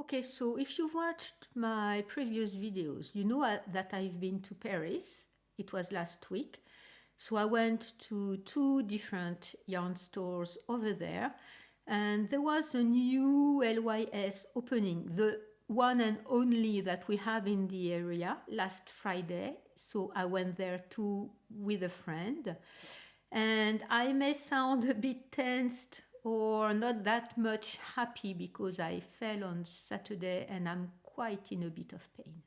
Okay, so if you've watched my previous videos, you know that I've been to Paris. It was last week. So I went to two different yarn stores over there, and there was a new LYS opening, the one and only that we have in the area, last Friday. So I went there too with a friend. And I may sound a bit tensed or not that much happy because I fell on Saturday and I'm quite in a bit of pain.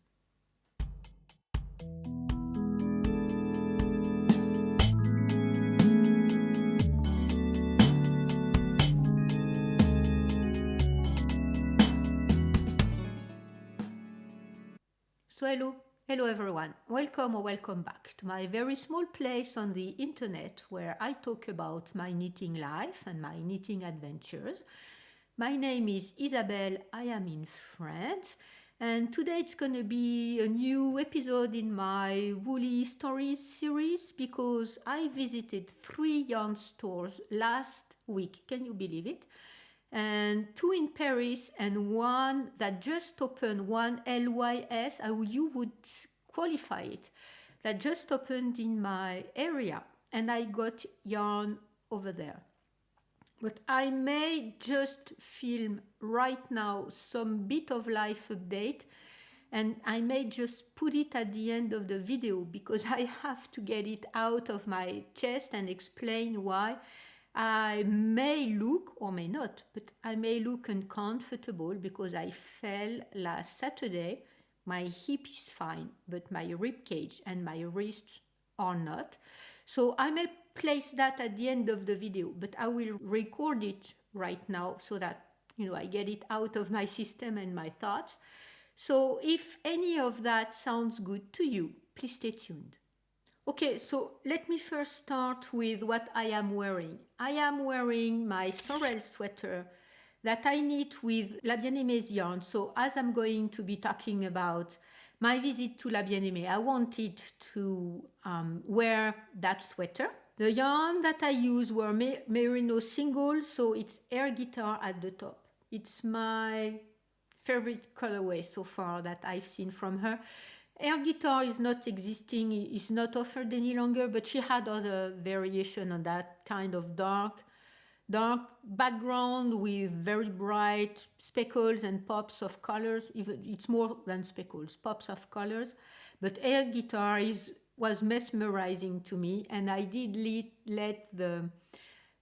So hello everyone. Welcome or welcome back to my very small place on the internet where I talk about my knitting life and my knitting adventures. My name is Isabelle, I am in France, and today it's gonna be a new episode in my Woolly Stories series because I visited 3 yarn stores last week. Can you believe it? And 2 in Paris and 1 that just opened, 1 LYS, how you would qualify it, that just opened in my area, and I got yarn over there. But I may just film right now some bit of life update, and I may just put it at the end of the video because I have to get it out of my chest and explain why. I may look, or may not, but I may look uncomfortable because I fell last Saturday. My hip is fine, but my rib cage and my wrists are not. So I may place that at the end of the video, but I will record it right now so that I get it out of my system and my thoughts. So if any of that sounds good to you, please stay tuned. Okay, so let me first start with what I am wearing. I am wearing my sorrel sweater that I knit with La Bien Aimée's yarn. So as I'm going to be talking about my visit to La Bien Aimée, I wanted to wear that sweater. The yarn that I use were merino singles, so it's air guitar at the top. It's my favorite colorway so far that I've seen from her. Air guitar is not existing, is not offered any longer, but she had other variation on that kind of dark background with very bright speckles and pops of colors. Even it's more than speckles, pops of colors. But air guitar was mesmerizing to me, and I did let the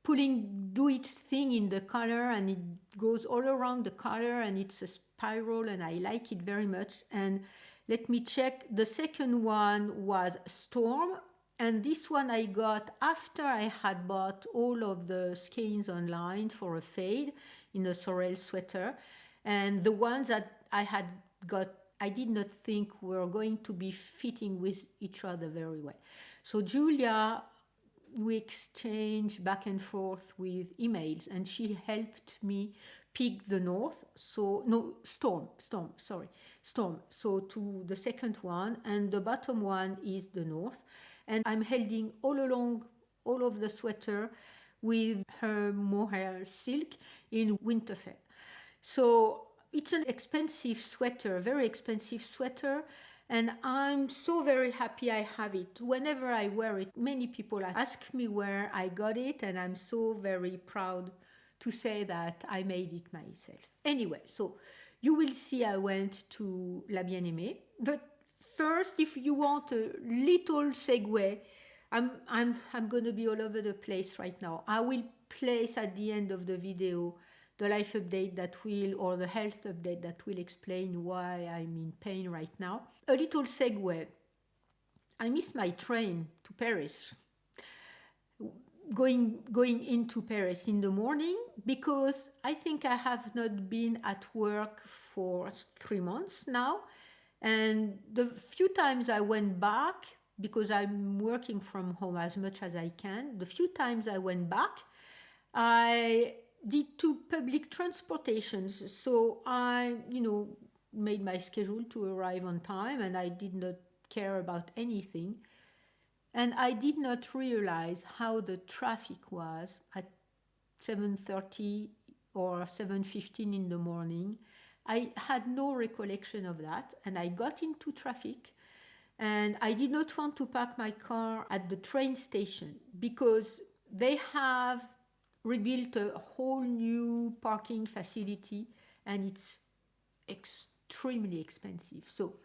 pulling do its thing in the color, and it goes all around the color, and it's a spiral, and I like it very much. And let me check. The second one was Storm, and this one I got after I had bought all of the skeins online for a fade in a sorrel sweater. And the ones that I had got, I did not think were going to be fitting with each other very well. So Julia, we exchanged back and forth with emails, and she helped me pick the Storm. So to the second one, and the bottom one is the north. And I'm holding all along all of the sweater with her mohair silk in Winterfell. So it's an expensive sweater, very expensive sweater, and I'm so very happy I have it. Whenever I wear it, many people ask me where I got it, and I'm so very proud to say that I made it myself. Anyway, so you will see I went to La Bien Aimée. But first, if you want a little segue, I'm going to be all over the place right now. I will place at the end of the video the life update or the health update that will explain why I'm in pain right now. A little segue. I missed my train to Paris. Going into Paris in the morning because I think I have not been at work for 3 months now, and the few times I went back, because I'm working from home as much as I can, the few times I went back, I did 2 public transportations, so I made my schedule to arrive on time, and I did not care about anything. And I did not realize how the traffic was at 7:30 or 7:15 in the morning. I had no recollection of that, and I got into traffic, and I did not want to park my car at the train station because they have rebuilt a whole new parking facility, and it's extremely expensive. So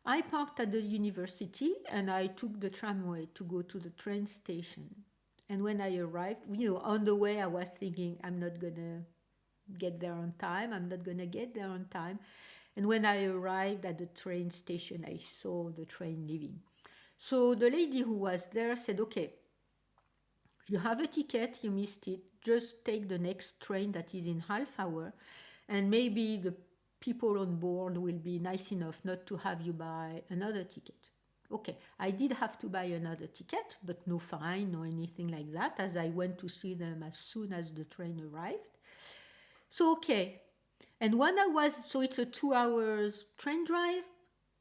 I parked at the university and I took the tramway to go to the train station. And when I arrived, on the way I was thinking, I'm not gonna get there on time, I'm not gonna get there on time. And when I arrived at the train station, I saw the train leaving. So the lady who was there said, okay, you have a ticket, you missed it, just take the next train that is in half hour, and maybe the people on board will be nice enough not to have you buy another ticket. Okay, I did have to buy another ticket, but no fine or anything like that, as I went to see them as soon as the train arrived. So, okay. And so it's a 2 hours train drive.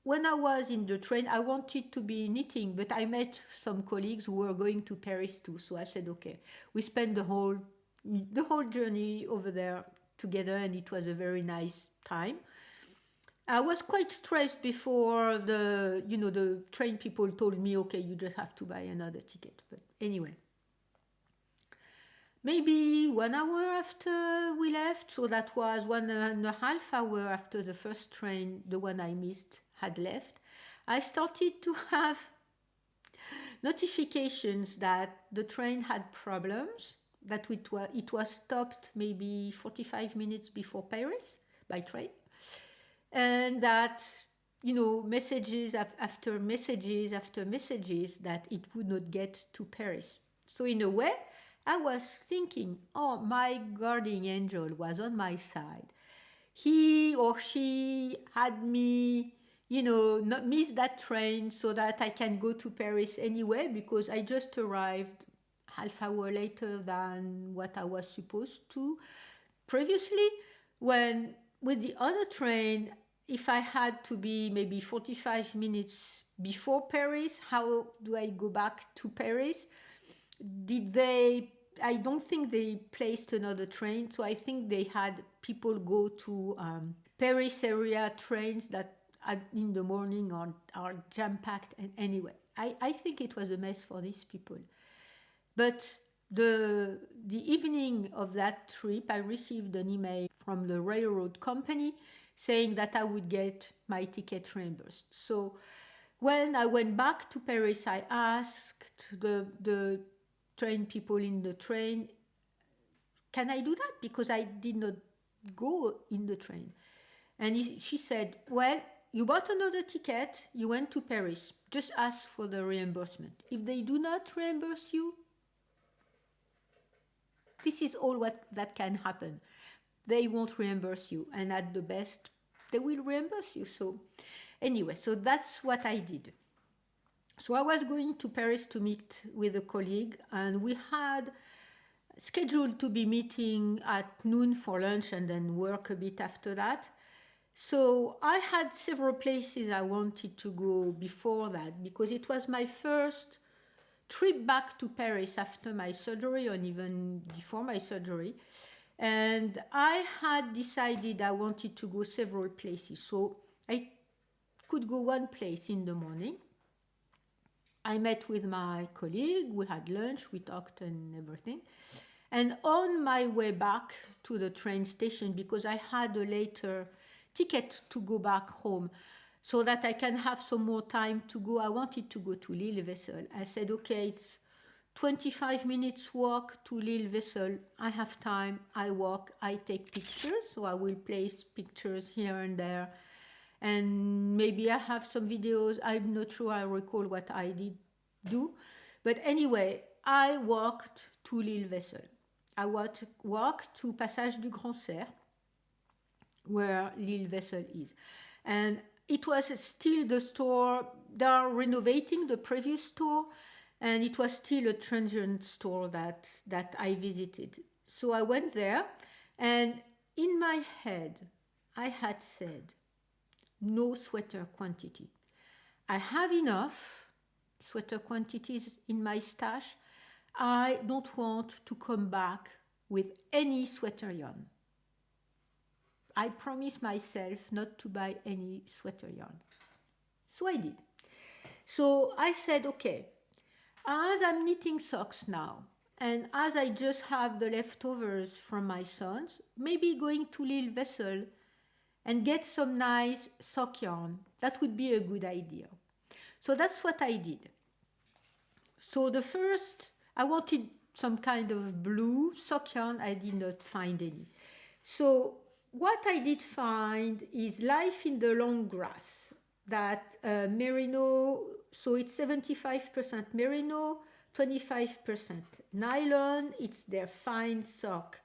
When I was in the train, I wanted to be knitting, but I met some colleagues who were going to Paris too. So I said, okay, we spent the whole journey over there together, and it was a very nice time. I was quite stressed before the train people told me, okay, you just have to buy another ticket. But anyway, maybe 1 hour after we left, so that was 1.5 hours after the first train, the one I missed, had left, I started to have notifications that the train had problems, that it was stopped maybe 45 minutes before Paris by train, and that messages after messages after messages that it would not get to Paris. So in a way, I was thinking, oh, my guardian angel was on my side. He or she had me, not miss that train so that I can go to Paris anyway, because I just arrived half hour later than what I was supposed to previously. When with the other train, if I had to be maybe 45 minutes before Paris, how do I go back to Paris? I don't think they placed another train, so I think they had people go to Paris area trains that in the morning are jam-packed. And anyway, I think it was a mess for these people. But the evening of that trip, I received an email from the railroad company saying that I would get my ticket reimbursed. So when I went back to Paris, I asked the train people in the train, can I do that? Because I did not go in the train. And she said, well, you bought another ticket, you went to Paris, just ask for the reimbursement. If they do not reimburse you, this is all that can happen. They won't reimburse you, and at the best, they will reimburse you. So anyway, so that's what I did. So I was going to Paris to meet with a colleague, and we had scheduled to be meeting at noon for lunch and then work a bit after that. So I had several places I wanted to go before that, because it was my first trip back to Paris after my surgery, or even before my surgery. And I had decided I wanted to go several places. So I could go one place in the morning. I met with my colleague, we had lunch, we talked and everything. And on my way back to the train station, because I had a later ticket to go back home so that I can have some more time to go, I wanted to go to Lil Weasel. I said, okay, it's 25 minutes walk to Lil Weasel. I have time, I walk, I take pictures, so I will place pictures here and there. And maybe I have some videos. I'm not sure I recall what I did do. But anyway, I walked to Lil Weasel. I walked to Passage du Grand Cerf, where Lil Weasel is. And it was still the store. They are renovating the previous store, and it was still a transient store that I visited. So I went there, and in my head, I had said, no sweater quantity. I have enough sweater quantities in my stash. I don't want to come back with any sweater yarn. I promised myself not to buy any sweater yarn. So I did. So I said, okay, as I'm knitting socks now, and as I just have the leftovers from my sons, maybe going to Lil Weasel and get some nice sock yarn. That would be a good idea. So that's what I did. So the first, I wanted some kind of blue sock yarn. I did not find any. So what I did find is Life in the Long Grass. That merino, so it's 75% merino, 25% nylon. It's their fine sock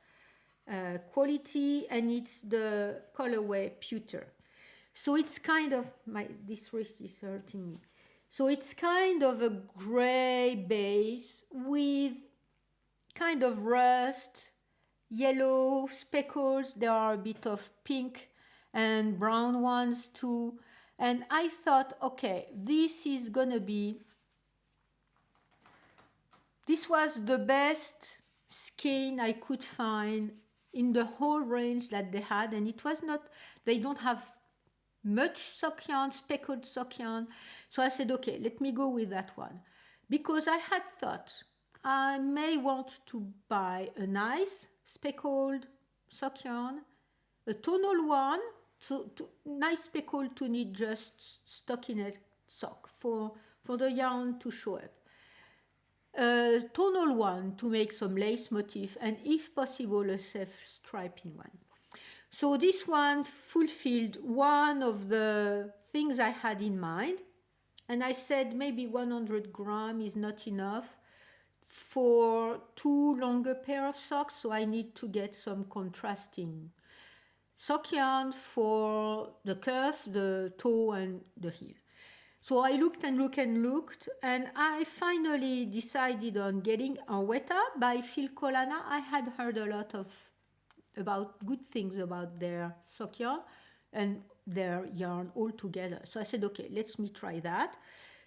quality, and it's the colorway pewter. So it's kind of, this wrist is hurting me. So it's kind of a gray base with kind of rust, yellow speckles. There are a bit of pink and brown ones too. And I thought, okay, this was the best skein I could find in the whole range that they had. And it was not, they don't have much sock yarn, speckled sock yarn. So I said, okay, let me go with that one. Because I had thought I may want to buy a nice speckled sock yarn, a tonal one, so nice speckle to knit just stockinette sock for the yarn to show up. A tonal one to make some lace motif, and if possible a self-striping one. So this one fulfilled one of the things I had in mind, and I said maybe 100 grams is not enough for two longer pair of socks, so I need to get some contrasting sock yarn for the cuff, the toe, and the heel. So I looked and looked, and I finally decided on getting Aweta by Phil Colana. I had heard a lot about good things about their sock yarn and their yarn all together. So I said, okay, let me try that.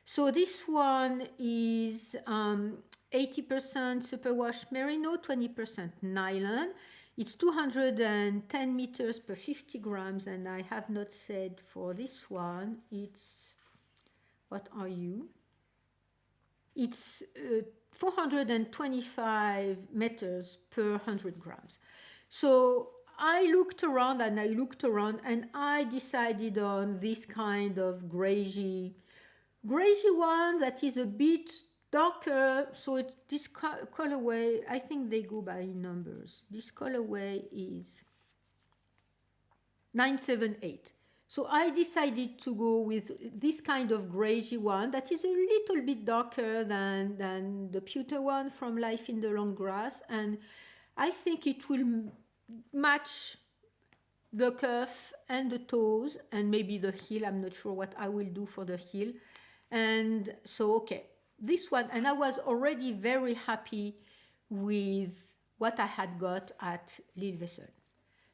So this one is 80% superwash merino, 20% nylon. It's 210 meters per 50 grams, and I have not said for this one, it's, what are you? It's 425 meters per 100 grams. So I looked around and I decided on this kind of grayish one that is a bit darker. So this colorway, I think they go by numbers. This colorway is 978. So I decided to go with this kind of grayish one that is a little bit darker than the pewter one from Life in the Long Grass, and I think it will match the cuff and the toes and maybe the heel. I'm not sure what I will do for the heel. And so, okay, this one, and I was already very happy with what I had got at Lil Weasel.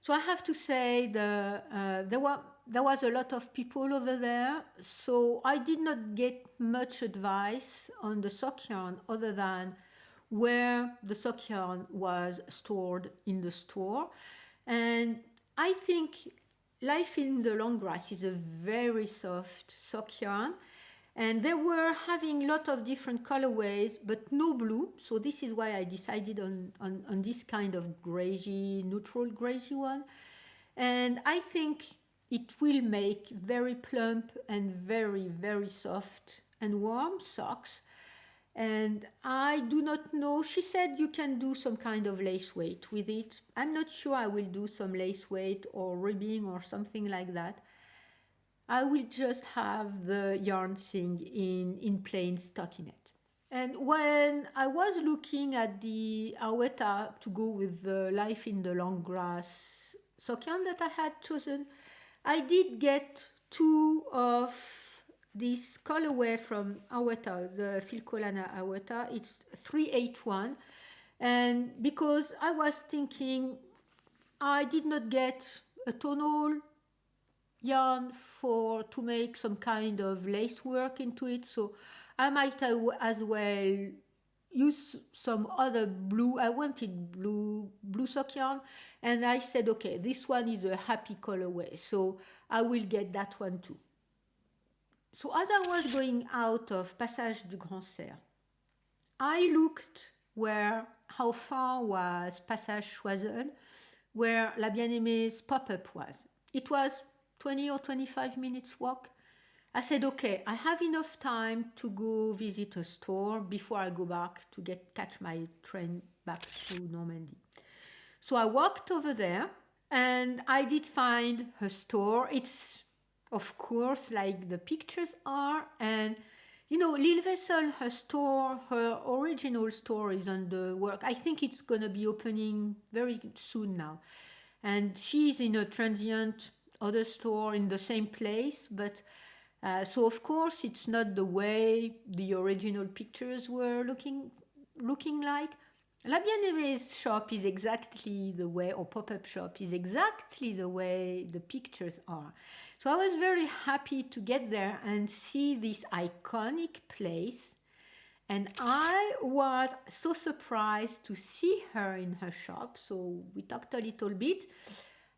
So I have to say there was a lot of people over there, so I did not get much advice on the sock yarn other than where the sock yarn was stored in the store. And I think Life in the Long Grass is a very soft sock yarn, and they were having a lot of different colorways but no blue, so this is why I decided on this kind of grayy, neutral grayy one. And I think it will make very plump and very, very soft and warm socks. And I do not know, she said you can do some kind of lace weight with it. I'm not sure I will do some lace weight or ribbing or something like that. I will just have the yarn thing in plain stockinette. And when I was looking at the Aweta to go with the Life in the Long Grass sock yarn that I had chosen, I did get two of this colorway from Aweta, the Phil Colana Aweta. It's 381. And because I was thinking I did not get a tonal yarn to make some kind of lace work into it, so I might as well use some other blue. I wanted blue sock yarn, and I said, okay, this one is a happy colorway, so I will get that one too. So as I was going out of Passage du Grand Cerf, I looked how far was Passage Choiseul, where La Bien-Aimé's pop-up was. It was 20 or 25 minutes walk. I said, okay, I have enough time to go visit a store before I go back to catch my train back to Normandy. So I walked over there and I did find her store. It's, of course, like the pictures are. And, Lil Weasel, her store, her original store is on the work. I think it's going to be opening very soon now. And she's in a transient other store in the same place, but so of course it's not the way the original pictures were looking like. La Bien-Aimé's shop is exactly the way, or pop-up shop is exactly the way the pictures are. So I was very happy to get there and see this iconic place. And I was so surprised to see her in her shop. So we talked a little bit.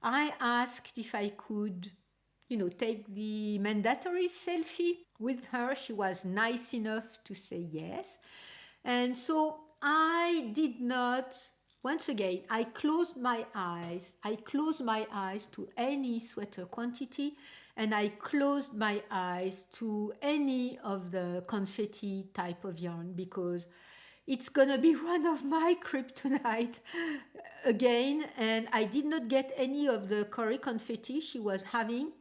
I asked if I could, take the mandatory selfie with her. She was nice enough to say yes. And so I did not, once again, I closed my eyes. I closed my eyes to any sweater quantity, and I closed my eyes to any of the confetti type of yarn, because it's gonna be one of my kryptonite again. And I did not get any of the Cory confetti she was having.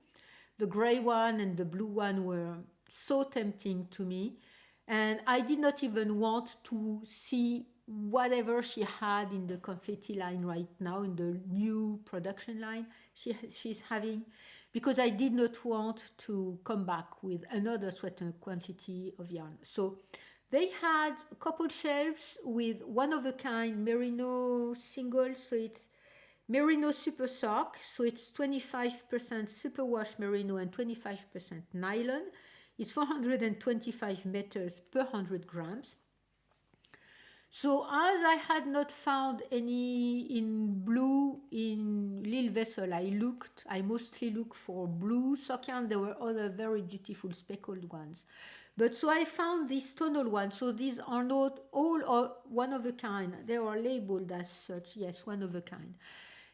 The gray one and the blue one were so tempting to me. And I did not even want to see whatever she had in the confetti line right now, in the new production line she's having, because I did not want to come back with another sweater quantity of yarn. So they had a couple shelves with one-of-a-kind merino single, so it's merino super sock, so it's 25% superwash merino and 25% nylon. It's 425 meters per 100 grams. So as I had not found any in blue in Lil Weasel, I mostly looked for blue sock yarn. There were other very beautiful speckled ones. But so I found this tonal one. So these are not all one of a kind. They are labeled as such, yes, one of a kind.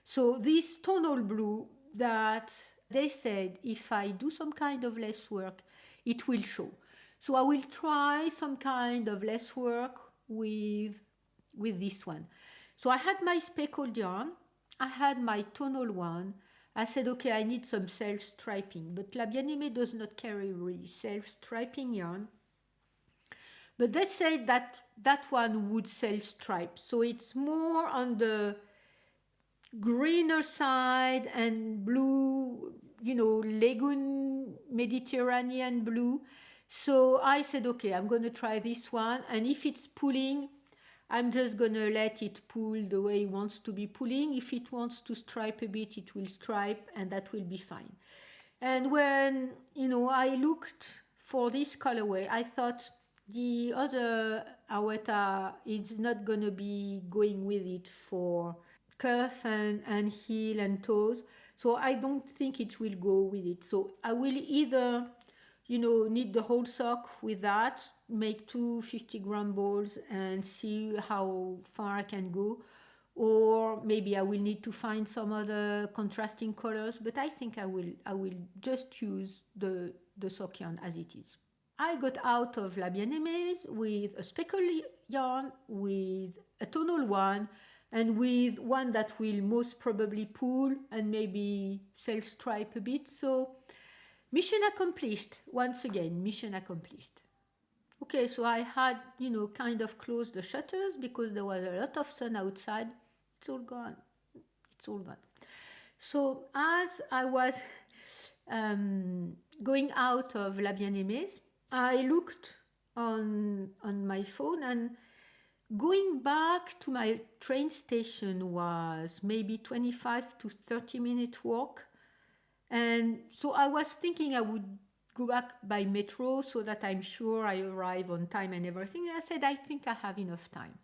So this tonal blue that they said if I do some kind of lace work, it will show. So I will try some kind of lace work with this one. So I had my speckled yarn, I had my tonal one. I said, okay, I need some self-striping, but La Bien Aimée does not carry really self-striping yarn. But they said that one would self-stripe, so it's more on the greener side and blue, lagoon Mediterranean blue. So I said, okay, I'm going to try this one. And if it's pulling, I'm just going to let it pull the way it wants to be pulling. If it wants to stripe a bit, it will stripe, and that will be fine. And when, I looked for this colorway, I thought the other Aweta is not going to be going with it for cuff and heel and toes. So I don't think it will go with it. So I will either knit the whole sock with that, make two 50-gram balls and see how far I can go, or maybe I will need to find some other contrasting colors, but I think I will just use the sock yarn as it is. I got out of La Bien Aimé's with a speckled yarn, with a tonal one, and with one that will most probably pull and maybe self-stripe a bit. So mission accomplished. Once again, mission accomplished. Okay, so I had, kind of closed the shutters because there was a lot of sun outside. It's all gone. It's all gone. So as I was going out of La Bien Aimé's, I looked on my phone, and going back to my train station was maybe 25 to 30 minute walk. And so I was thinking I would go back by metro so that I'm sure I arrive on time and everything. And I said, I think I have enough time.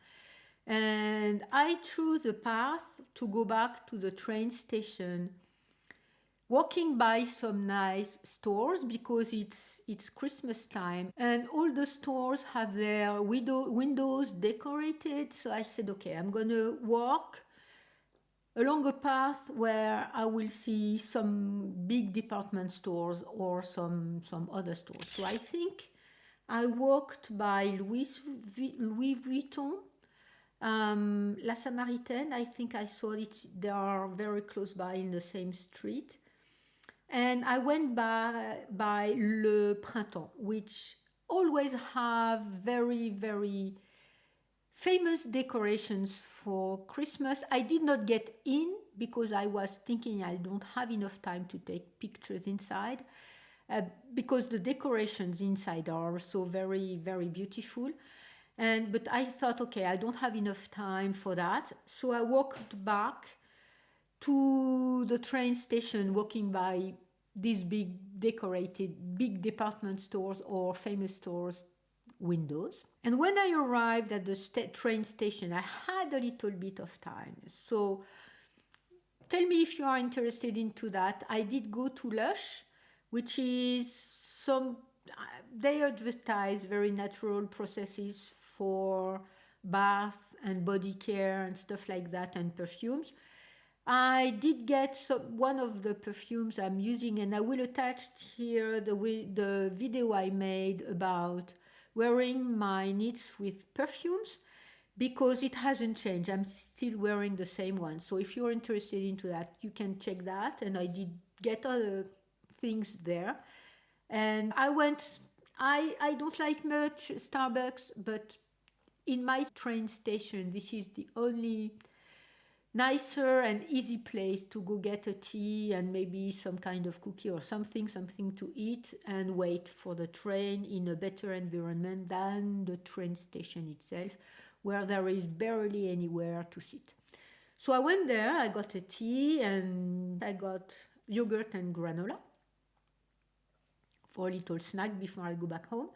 And I chose a path to go back to the train station, walking by some nice stores because it's Christmas time and all the stores have their windows decorated. So I said, okay, I'm gonna walk along a path where I will see some big department stores or some other stores. So I think I walked by Louis Vuitton, La Samaritaine. I think I saw it. They are very close by in the same street. And I went by Le Printemps, which always have very, very famous decorations for Christmas. I did not get in because I was thinking I don't have enough time to take pictures inside, because the decorations inside are so very, very beautiful. But I thought, okay, I don't have enough time for that. So I walked back to the train station, walking by these big decorated, big department stores or famous stores windows. And when I arrived at the train station, I had a little bit of time. So tell me if you are interested into that. I did go to Lush, which is they advertise very natural processes for bath and body care and stuff like that, and perfumes. I did get one of the perfumes I'm using, and I will attach here the video I made about wearing my knits with perfumes, because it hasn't changed. I'm still wearing the same one. So if you're interested into that, you can check that. And I did get other things there. And I don't like much Starbucks, but in my train station, this is the only nicer and easy place to go get a tea and maybe some kind of cookie or something to eat and wait for the train in a better environment than the train station itself, where there is barely anywhere to sit. So I went there, I got a tea, and I got yogurt and granola for a little snack before I go back home.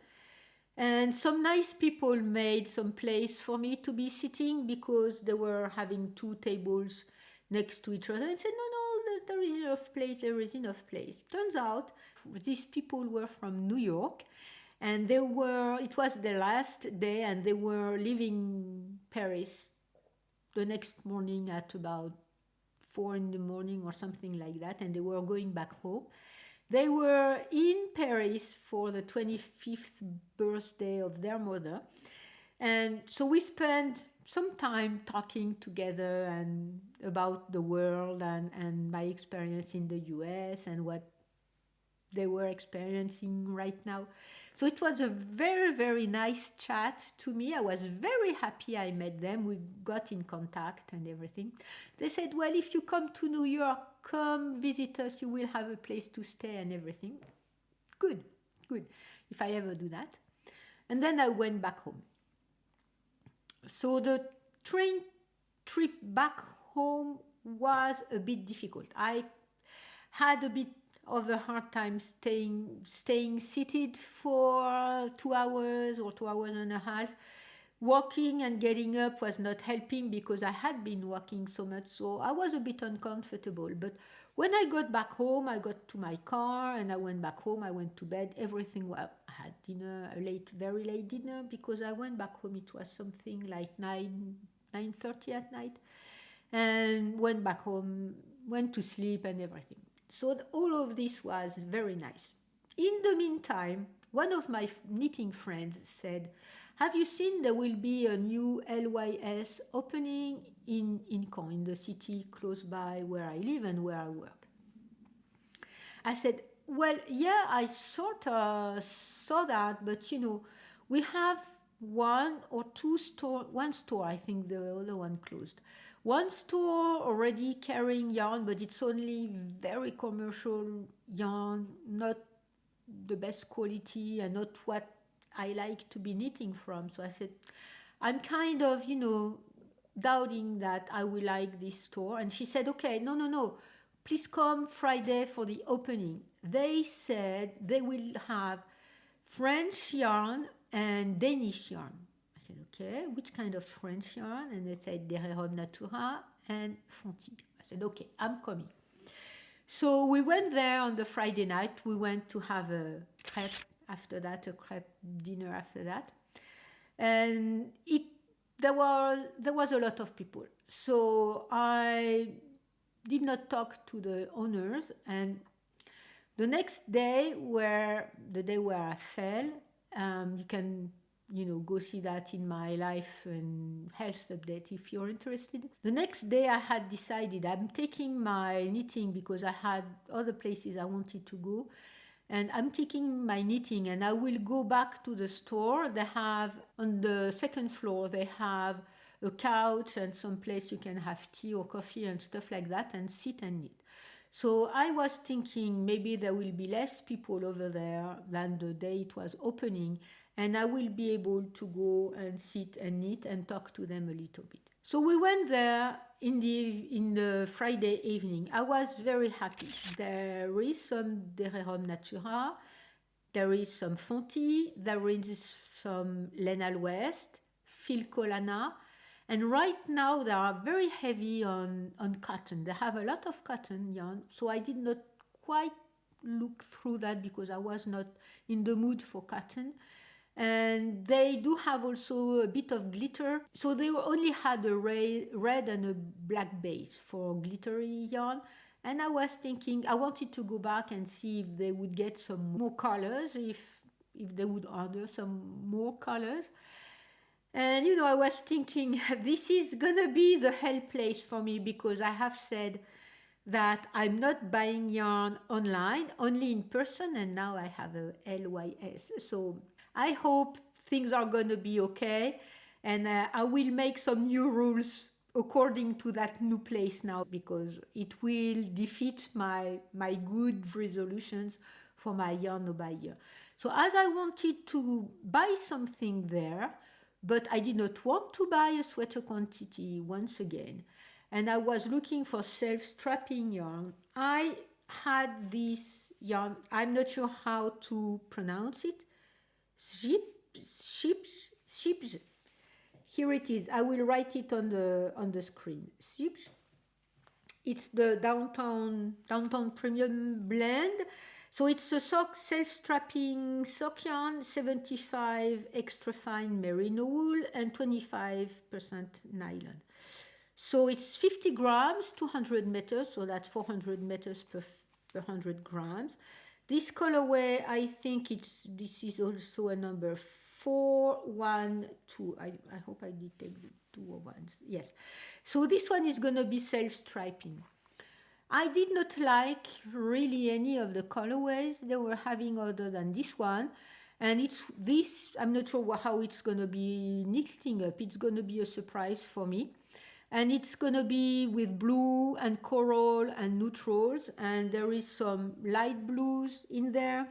And some nice people made some place for me to be sitting, because they were having two tables next to each other, and said, no, there is enough place. Turns out these people were from New York, and it was their last day, and they were leaving Paris the next morning at about 4 a.m. or something like that, and they were going back home. They were in Paris for the 25th birthday of their mother. And so we spent some time talking together and about the world and my experience in the US and what they were experiencing right now. So it was a very, very nice chat to me. I was very happy I met them. We got in contact and everything. They said, well, if you come to New York, come visit us. You will have a place to stay and everything. Good. If I ever do that. And then I went back home. So the train trip back home was a bit difficult. I had a bit of a hard time staying seated for 2 hours or 2 hours and a half. Walking and getting up was not helping because I had been walking so much, so I was a bit uncomfortable. But when I got back home, I got to my car and I went back home. I went to bed. Everything well. I had dinner, very late dinner, because I went back home. It was something like 9:30 at night, and went back home, went to sleep and everything. So all of this was very nice. In the meantime, one of my knitting friends said, have you seen there will be a new LYS opening in Caen, in the city close by where I live and where I work? I said, well, yeah, I sort of saw that, but we have one store, I think the other one closed. One store already carrying yarn, but it's only very commercial yarn, not the best quality and not what I like to be knitting from. So I said, I'm kind of, doubting that I will like this store. And she said, okay, no, please come Friday for the opening. they said they will have French yarn and Danish yarn. I said, okay, which kind of French yarn? And they said Derehom Natura and Fonti. I said, okay, I'm coming. So we went there on the Friday night. We went to have a crepe after that, a crepe dinner after that. And there was a lot of people. So I did not talk to the owners. And the next day, the day where I fell, you can go see that in my life and health update if you're interested. The next day I had decided I'm taking my knitting because I had other places I wanted to go, and I'm taking my knitting and I will go back to the store. They have on the second floor, they have a couch and some place you can have tea or coffee and stuff like that and sit and knit. So I was thinking maybe there will be less people over there than the day it was opening, and I will be able to go and sit and knit and talk to them a little bit. So we went there in the Friday evening. I was very happy. There is some Derehom Natura, there is some Fonti, there is some Laine à l'Ouest, Fil Colana, and right now they are very heavy on cotton. They have a lot of cotton yarn, so I did not quite look through that because I was not in the mood for cotton. And they do have also a bit of glitter. So they only had a red and a black base for glittery yarn. And I was thinking, I wanted to go back and see if they would get some more colors, if they would order some more colors. And I was thinking, this is gonna be the hell place for me because I have said that I'm not buying yarn online, only in person, and now I have a LYS. So I hope things are gonna be okay, and I will make some new rules according to that new place now because it will defeat my good resolutions for my yarn no buy year. So as I wanted to buy something there, but I did not want to buy a sweater quantity once again, and I was looking for self-strapping yarn. I had this yarn, I'm not sure how to pronounce it, Ship. Here it is. I will write it on the screen. Ship. It's the downtown premium blend. So it's a self-strapping sock yarn, 75 extra fine merino wool and 25% nylon. So it's 50 grams, 200 meters, so that's 400 meters per 100 grams. This colorway, I think this is also a number 412. I hope I did take the 201s. Yes. So this one is going to be self-striping. I did not like really any of the colorways they were having other than this one. And I'm not sure how it's going to be knitting up. It's going to be a surprise for me. And it's going to be with blue and coral and neutrals. And there is some light blues in there.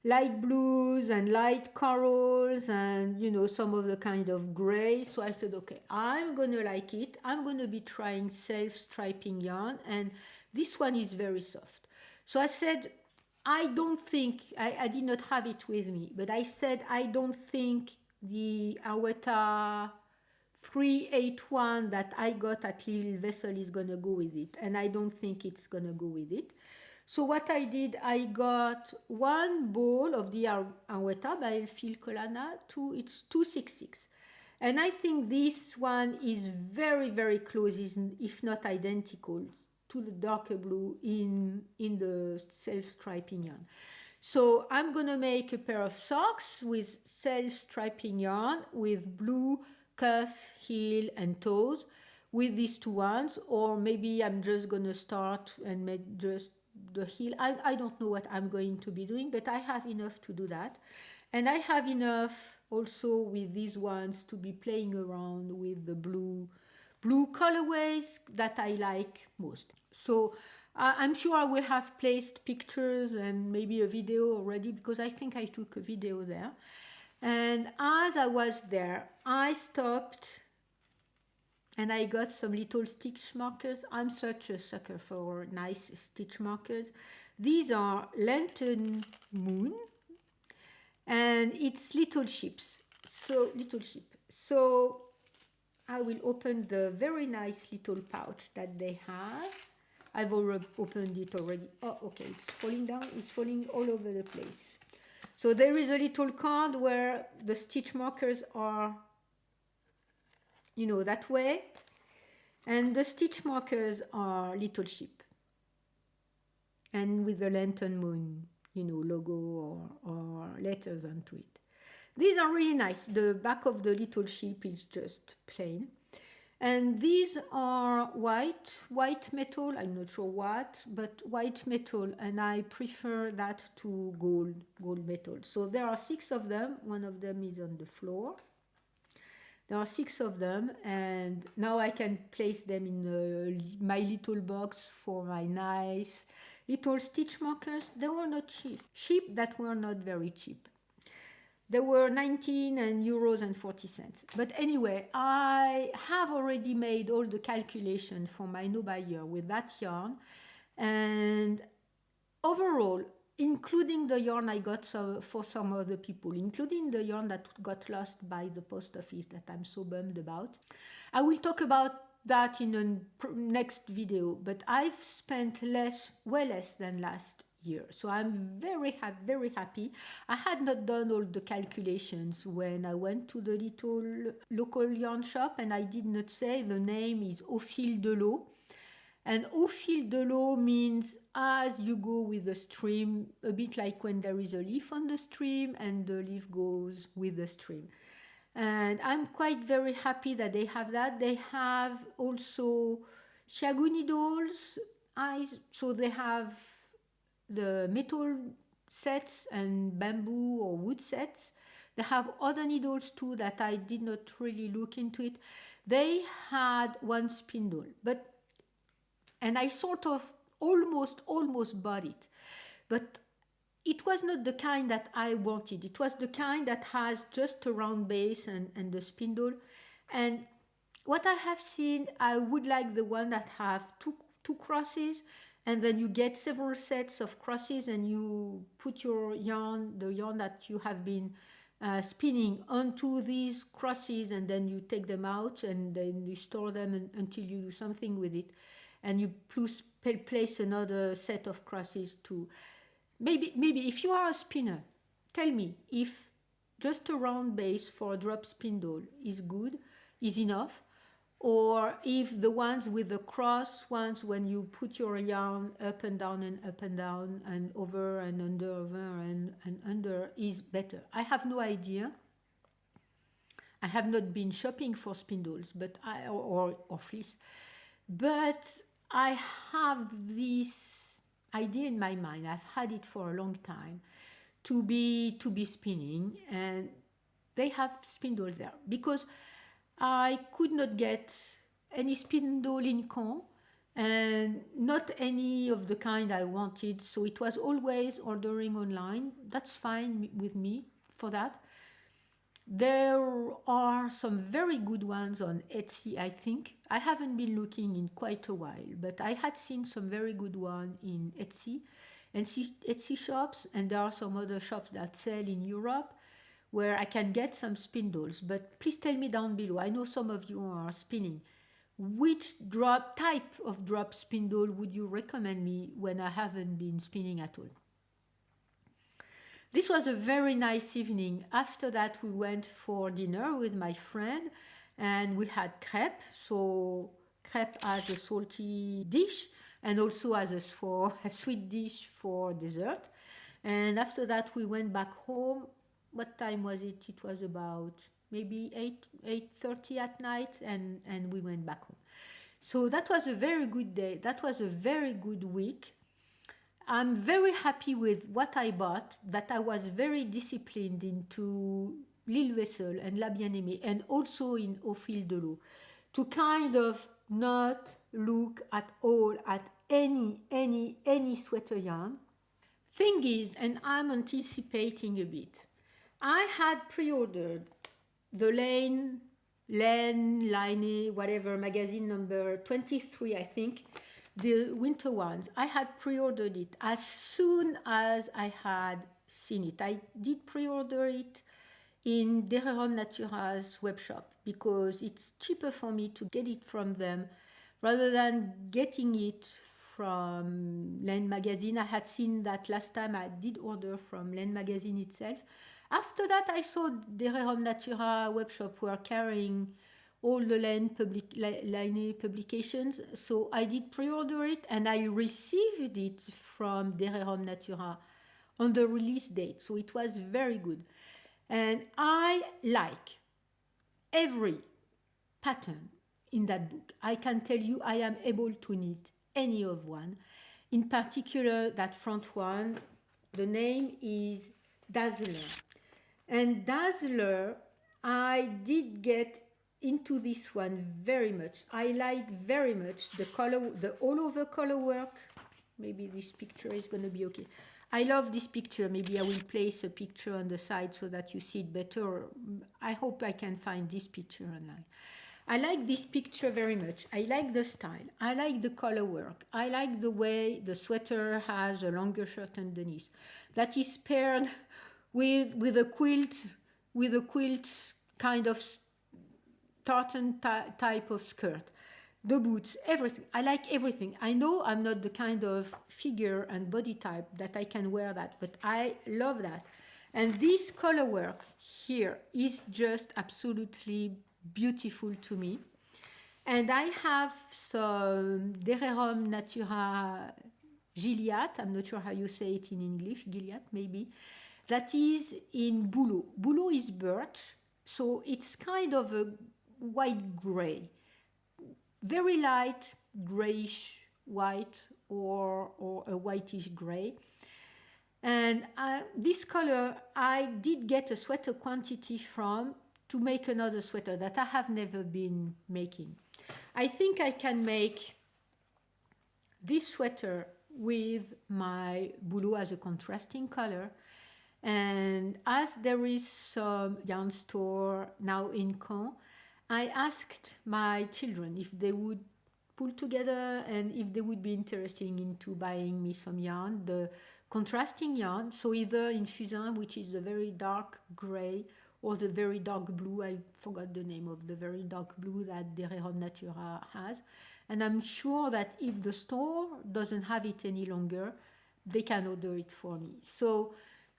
Light blues and light corals and some of the kind of gray. So I said, okay, I'm gonna like it. I'm gonna be trying self-striping yarn, and this one is very soft. So I said, I don't think I did not have it with me, but I said I don't think the Aweta 381 that I got at Lil Weasel is gonna go with it, and I don't think it's gonna go with it. So what I did, I got one ball of the Aweta by Fil Colana, it's 266. And I think this one is very, very close, if not identical, to the darker blue in the self-striping yarn. So I'm going to make a pair of socks with self-striping yarn with blue cuff, heel, and toes with these two ones. Or maybe I'm just going to start and make just the heel. I don't know what I'm going to be doing, but I have enough to do that. And I have enough also with these ones to be playing around with the blue colorways that I like most. So I'm sure I will have placed pictures and maybe a video already because I think I took a video there. And as I was there, I stopped and I got some little stitch markers. I'm such a sucker for nice stitch markers. These are Lantern Moon, and it's little ships. So little ship. So I will open the very nice little pouch that they have. I've already opened it already. Oh, okay, it's falling down. It's falling all over the place. So there is a little card where the stitch markers are, you know, that way. And the stitch markers are little ship. And with the Lantern Moon, you know, logo or letters onto it. These are really nice. The back of the little ship is just plain. And these are white metal, I'm not sure what, but white metal, and I prefer that to gold metal. So there are 6 of them. One of them is on the floor. There are 6 of them, and now I can place them in my little box for my nice little stitch markers. They were not cheap. Cheap that were not very cheap. They were 19 euros and 40 cents. But anyway, I have already made all the calculation for my no buyer with that yarn. And overall, including the yarn I got for some other people, including the yarn that got lost by the post office that I'm so bummed about. I will talk about that in a next video, but I've spent way less than last year. So I'm very happy. I had not done all the calculations when I went to the little local yarn shop, and I did not say the name is Au fil de l'eau. And au fil de l'eau means as you go with the stream, a bit like when there is a leaf on the stream and the leaf goes with the stream. And I'm quite very happy that they have that. They have also Chiago needles, so they have the metal sets and bamboo or wood sets. They have other needles too that I did not really look into it. They had one spindle, and I sort of almost bought it, but it was not the kind that I wanted. It was the kind that has just a round base and the spindle. And what I have seen, I would like the one that have two crosses, and then you get several sets of crosses and you put your yarn, the yarn that you have been spinning onto these crosses, and then you take them out and then you store them until you do something with it. And you place another set of crosses too. Maybe if you are a spinner, tell me if just a round base for a drop spindle is enough, or if the ones with the cross ones, when you put your yarn up and down and over and under, over and under, is better. I have no idea. I have not been shopping for spindles, but or fleece, but I have this idea in my mind. I've had it for a long time to be spinning, and they have spindles there because I could not get any spindle in Caen and not any of the kind I wanted. So it was always ordering online. That's fine with me for that. There are some very good ones on Etsy, I think. I haven't been looking in quite a while, but I had seen some very good one in Etsy shops, and there are some other shops that sell in Europe where I can get some spindles. But please tell me down below. I know some of you are spinning. Which type of drop spindle would you recommend me when I haven't been spinning at all? This was a very nice evening. After that, we went for dinner with my friend, and we had crepe. So crepe as a salty dish, and also as a sweet dish for dessert. And after that, we went back home. What time was it? It was about maybe 8:30 at night, and we went back home. So that was a very good day. That was a very good week. I'm very happy with what I bought, that I was very disciplined into Lil Weasel and La Bien Aimée, and also in Au fil de l'eau, to kind of not look at all at any sweater yarn. Thing is, and I'm anticipating a bit, I had pre-ordered the Line, whatever, magazine number 23, I think, the winter ones. I had pre-ordered it as soon as I had seen it. I did pre-order it in Dererom Natura's webshop because it's cheaper for me to get it from them rather than getting it from Land Magazine. I had seen that last time I did order from Land Magazine itself. After that, I saw Dererom Natura webshop were carrying all the Line publications. So I did pre-order it and I received it from Dererom Natura on the release date. So it was very good. And I like every pattern in that book. I can tell you I am able to knit any of one. In particular, that front one, the name is Dazzler. And Dazzler, I did get into this one very much. I like very much the color, the all over color work. Maybe this picture is going to be okay. I love this picture. Maybe I will place a picture on the side so that you see it better. I hope I can find this picture online. I like this picture very much. I like the style. I like the color work. I like the way the sweater has a longer shirt underneath. That is paired with a quilt kind of tartan type of skirt. The boots, everything. I like everything. I know I'm not the kind of figure and body type that I can wear that, but I love that. And this color work here is just absolutely beautiful to me. And I have some Dererom Natura Gilliatt. I'm not sure how you say it in English. Gilliatt, maybe. That is in Bouleau. Bouleau is birch, so it's kind of a white gray. Very light grayish white or a whitish gray. And this color I did get a sweater quantity from to make another sweater that I have never been making. I think I can make this sweater with my Bouleau as a contrasting color. And as there is some yarn store now in Caen, I asked my children if they would pull together and if they would be interested into buying me some yarn, the contrasting yarn, so either in fusain, which is the very dark gray, or the very dark blue. I forgot the name of the very dark blue that Dererom Natura has. And I'm sure that if the store doesn't have it any longer, they can order it for me. So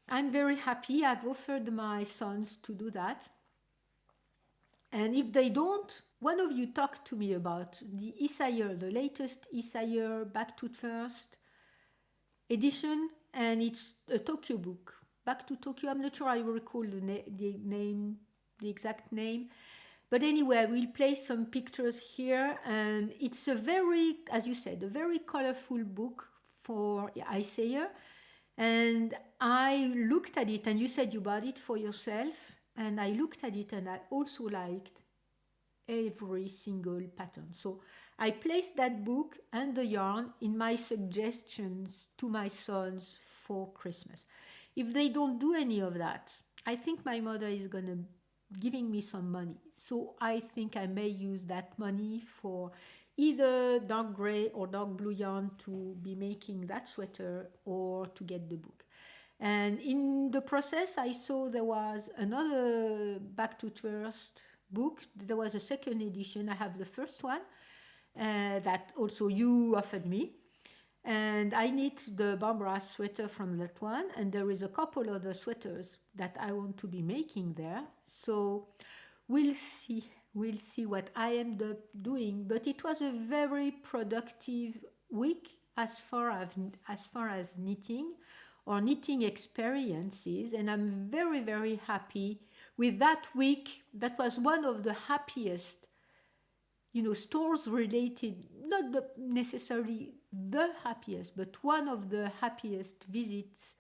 I'm very happy. I've offered my sons to do that. And if they don't, one of you talked to me about the Issayer, the latest Issayer Back to First edition, and it's a Tokyo book. Back to Tokyo, I'm not sure I recall the name, the exact name. But anyway, I will place some pictures here, and it's a very, as you said, a very colorful book for Issayer. And I looked at it, and you said you bought it for yourself. And I looked at it and I also liked every single pattern. So I placed that book and the yarn in my suggestions to my sons for Christmas. If they don't do any of that, I think my mother is going to giving me some money. So I think I may use that money for either dark gray or dark blue yarn to be making that sweater or to get the book. And in the process, I saw there was another Back to First book. There was a second edition. I have the first one that also you offered me. And I knit the Barbara sweater from that one. And there is a couple other sweaters that I want to be making there. So we'll see. We'll see what I end up doing. But it was a very productive week as far as knitting or knitting experiences, and I'm very, very happy with that week. That was one of the happiest, stores related, not necessarily the happiest, but one of the happiest visits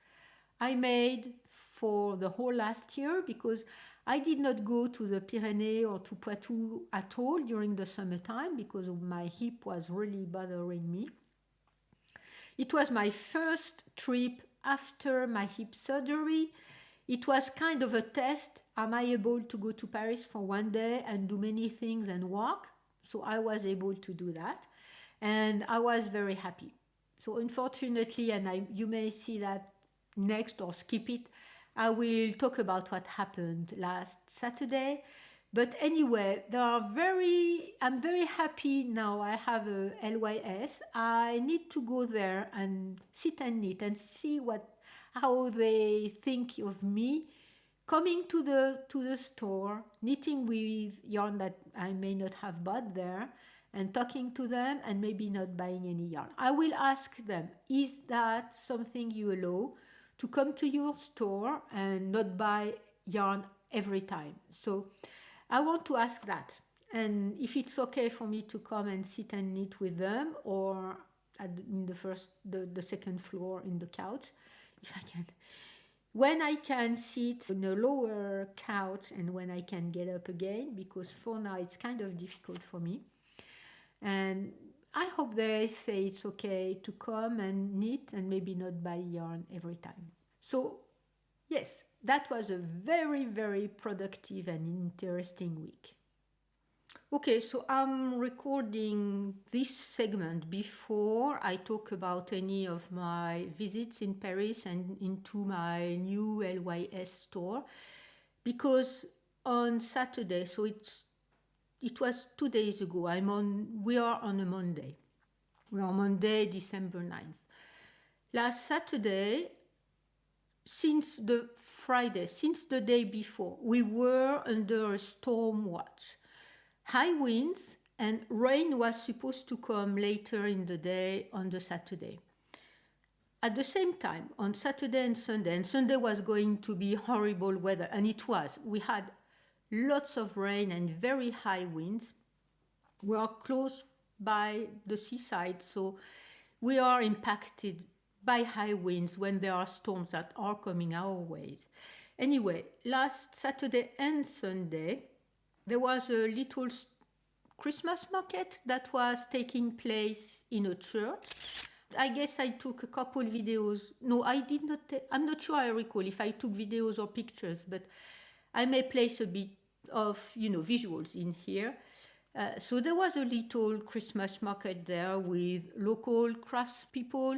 I made for the whole last year, because I did not go to the Pyrenees or to Poitou at all during the summertime because my hip was really bothering me. It was my first trip after my hip surgery. It was kind of a test. Am I able to go to Paris for one day and do many things and walk? So I was able to do that. and I was very happy. So unfortunately, and you may see that next or skip it, I will talk about what happened last Saturday. But anyway, I'm very happy now. I have a LYS. I need to go there and sit and knit and see how they think of me coming to the store, knitting with yarn that I may not have bought there, and talking to them and maybe not buying any yarn. I will ask them, is that something you allow, to come to your store and not buy yarn every time? So I want to ask that, and if it's okay for me to come and sit and knit with them, or in the second floor in the couch, if I can. When I can sit on a lower couch and when I can get up again, because for now it's kind of difficult for me. And I hope they say it's okay to come and knit and maybe not buy yarn every time. So yes, that was a very, very productive and interesting week. Okay, so I'm recording this segment before I talk about any of my visits in Paris and into my new LYS store, because on Saturday, so it was 2 days ago, we are on a Monday. We are Monday, December 9th. Last Saturday, since the day before, we were under a storm watch. High winds and rain was supposed to come later in the day on the Saturday. At the same time, on Saturday and Sunday was going to be horrible weather, and it was. We had lots of rain and very high winds. We are close by the seaside, so we are impacted by high winds when there are storms that are coming our ways. Anyway, last Saturday and Sunday, there was a little Christmas market that was taking place in a church. I guess I took a couple videos. No, I did not. I'm not sure I recall if I took videos or pictures, but I may place a bit of, visuals in here. So there was a little Christmas market there with local craftspeople,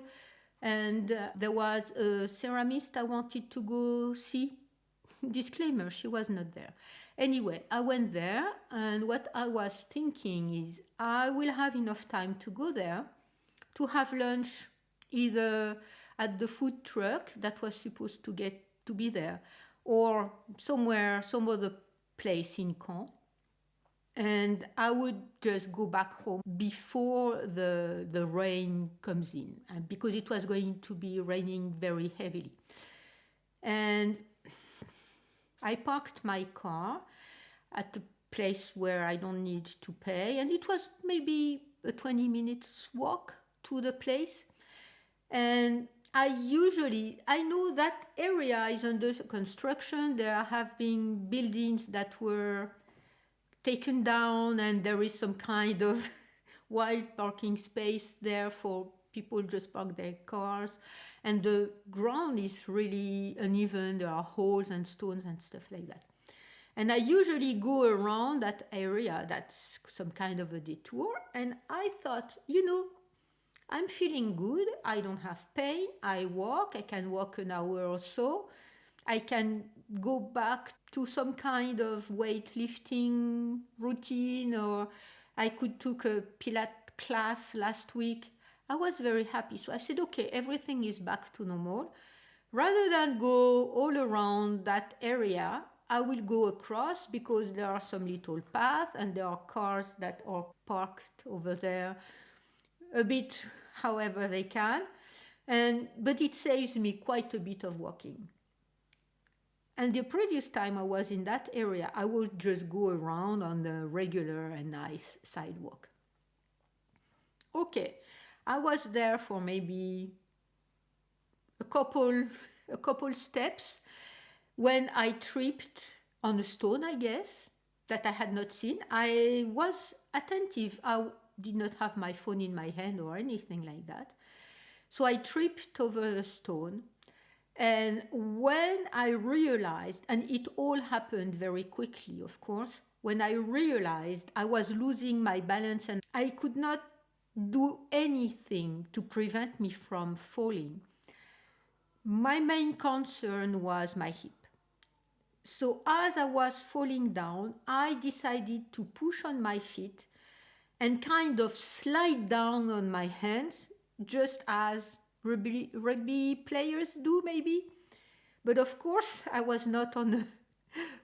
and there was a ceramist I wanted to go see. Disclaimer, she was not there. Anyway, I went there, and what I was thinking is I will have enough time to go there to have lunch either at the food truck that was supposed to be there, or some other place in Caen. And I would just go back home before the rain comes in, because it was going to be raining very heavily. And I parked my car at a place where I don't need to pay, and it was maybe a 20 minutes walk to the place. And I know that area is under construction. There have been buildings that were taken down, and there is some kind of wild parking space there for people just park their cars, and the ground is really uneven. There are holes and stones and stuff like that. And I usually go around that area. That's some kind of a detour. And I thought, I'm feeling good. I don't have pain. I can walk an hour or so. I can go back to some kind of weightlifting routine, or I could took a Pilates class last week. I was very happy. So I said, okay, everything is back to normal. Rather than go all around that area, I will go across, because there are some little paths and there are cars that are parked over there a bit however they can. But it saves me quite a bit of walking. And the previous time I was in that area, I would just go around on the regular and nice sidewalk. Okay, I was there for maybe a couple steps when I tripped on a stone, I guess, that I had not seen. I was attentive. I did not have my phone in my hand or anything like that. So I tripped over the stone. And when I realized, and it all happened very quickly, of course, when I realized I was losing my balance and I could not do anything to prevent me from falling. My main concern was my hip. So as I was falling down, I decided to push on my feet and kind of slide down on my hands, just as rugby players do, maybe. But of course, I was not on a